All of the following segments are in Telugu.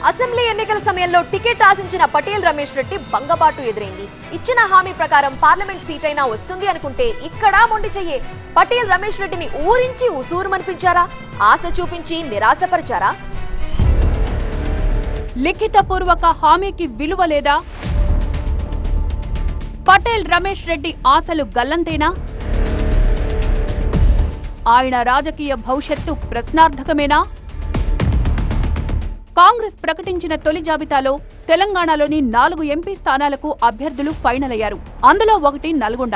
అసెంబ్లీ ఎన్నికల సమయంలో టికెట్ ఆశించిన పటేల్ రమేష్ రెడ్డి బంగబాటు ఎదురైంది. ఇచ్చిన హామీ ప్రకారం పార్లమెంట్ సీట్ అయినా వస్తుంది అనుకుంటే ఇక్కడ మొండి చెయ్యే పటేల్ రమేష్ రెడ్డిని ఊరించి ఉసూరుమనిపించారా? ఆశ చూపించి నిరాశపరిచారా? లిఖితపూర్వక హామీకి విలువ లేదా? పటేల్ రమేష్ రెడ్డి ఆశలు గల్లంతేనా? ఆయన రాజకీయ భవిష్యత్తు ప్రశ్నార్థకమేనా? కాంగ్రెస్ ప్రకటించిన తొలి జాబితాలో తెలంగాణలోని 4 ఎంపీ స్థానాలకు అభ్యర్థులు ఫైనల్ అయ్యారు. అందులో ఒకటి నల్గొండ.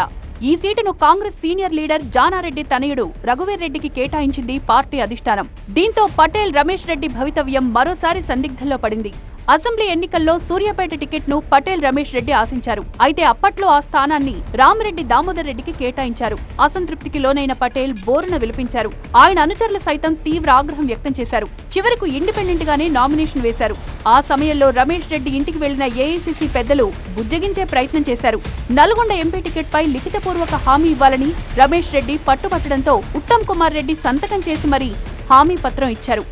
ఈ సీటును కాంగ్రెస్ సీనియర్ లీడర్ జానారెడ్డి తనయుడు రఘువీర్ రెడ్డికి కేటాయించింది పార్టీ అధిష్టానం. దీంతో పటేల్ రమేష్ రెడ్డి భవితవ్యం మరోసారి సందిగ్ధంలో పడింది. అసెంబ్లీ ఎన్నికల్లో సూర్యాపేట టికెట్ ను పటేల్ రమేష్ రెడ్డి ఆశించారు. అయితే అప్పట్లో ఆ స్థానాన్ని రామిరెడ్డి దామోదర్ రెడ్డికి కేటాయించారు. అసంతృప్తికి లోనైన పటేల్ బోరున విలిపించారు. ఆయన అనుచరులు సైతం తీవ్ర ఆగ్రహం వ్యక్తం చేశారు. చివరకు ఇండిపెండెంట్ గానే నామినేషన్ వేశారు. ఆ సమయంలో రమేష్ రెడ్డి ఇంటికి వెళ్లిన ఏఐసీసీ పెద్దలు బుజ్జగించే ప్రయత్నం చేశారు. నల్గొండ ఎంపీ టికెట్ పై లిఖితపూర్వక హామీ ఇవ్వాలని రమేష్ రెడ్డి పట్టుబట్టడంతో ఉత్తమ్ కుమార్ రెడ్డి సంతకం చేసి మరీ హామీ పత్రం ఇచ్చారు.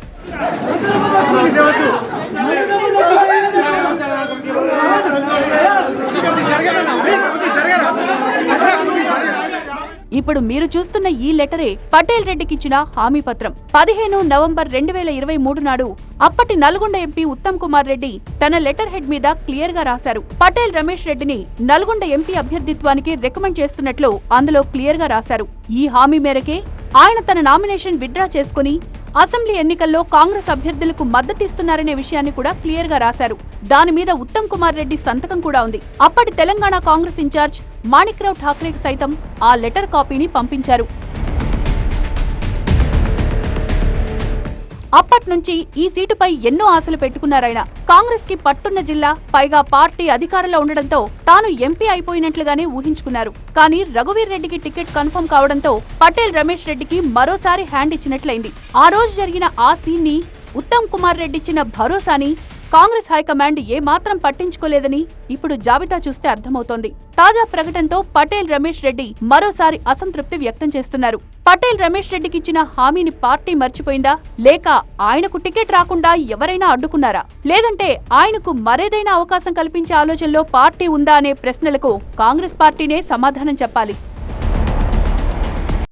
ఇప్పుడు మీరు చూస్తున్న ఈ లెటరే పటేల్ రెడ్డికిచ్చిన హామీ పత్రం. 15 నవంబర్ 2023 నాడు అప్పటి నల్గొండ ఎంపీ ఉత్తమ్ కుమార్ రెడ్డి తన లెటర్ హెడ్ మీద క్లియర్ గా రాశారు. పటేల్ రమేష్ రెడ్డిని నల్గొండ ఎంపీ అభ్యర్థిత్వానికి రికమెండ్ చేస్తున్నట్లు అందులో క్లియర్ గా రాశారు. ఈ హామీ మేరకే ఆయన తన నామినేషన్ విత్డ్రా చేసుకుని అసెంబ్లీ ఎన్నికల్లో కాంగ్రెస్ అభ్యర్థులకు మద్దతిస్తున్నారనే విషయాన్ని కూడా క్లియర్ గా రాశారు. దాని మీద ఉత్తమ్ కుమార్ రెడ్డి సంతకం కూడా ఉంది. అప్పటి తెలంగాణ కాంగ్రెస్ ఇన్ఛార్జ్ మాణిక్రావు ఠాక్రేకి సైతం ఆ లెటర్ కాపీని పంపించారు. అప్పట్నుంచి ఈ సీటుపై ఎన్నో ఆశలు పెట్టుకున్నారాయన. కాంగ్రెస్ కి పట్టున్న జిల్లా, పైగా పార్టీ అధికారంలో ఉండడంతో తాను ఎంపీ అయిపోయినట్లుగానే ఊహించుకున్నారు. కానీ రఘువీర్ రెడ్డికి టికెట్ కన్ఫర్మ్ కావడంతో పటేల్ రమేష్ రెడ్డికి మరోసారి హ్యాండ్ ఇచ్చినట్లయింది. ఆ రోజు జరిగిన ఆ సీన్ ని, ఉత్తమ్ కుమార్ రెడ్డి ఇచ్చిన భరోసాని కాంగ్రెస్ హైకమాండ్ ఏమాత్రం పట్టించుకోలేదని ఇప్పుడు జాబితా చూస్తే అర్థమవుతోంది. తాజా ప్రకటనతో పటేల్ రమేష్ రెడ్డి మరోసారి అసంతృప్తి వ్యక్తం చేస్తున్నారు. పటేల్ రమేష్ రెడ్డికి ఇచ్చిన హామీని పార్టీ మర్చిపోయిందా? లేక ఆయనకు టికెట్ రాకుండా ఎవరైనా అడ్డుకున్నారా? లేదంటే ఆయనకు మరేదైనా అవకాశం కల్పించే ఆలోచనలో పార్టీ ఉందా అనే ప్రశ్నలకు కాంగ్రెస్ పార్టీనే సమాధానం చెప్పాలి.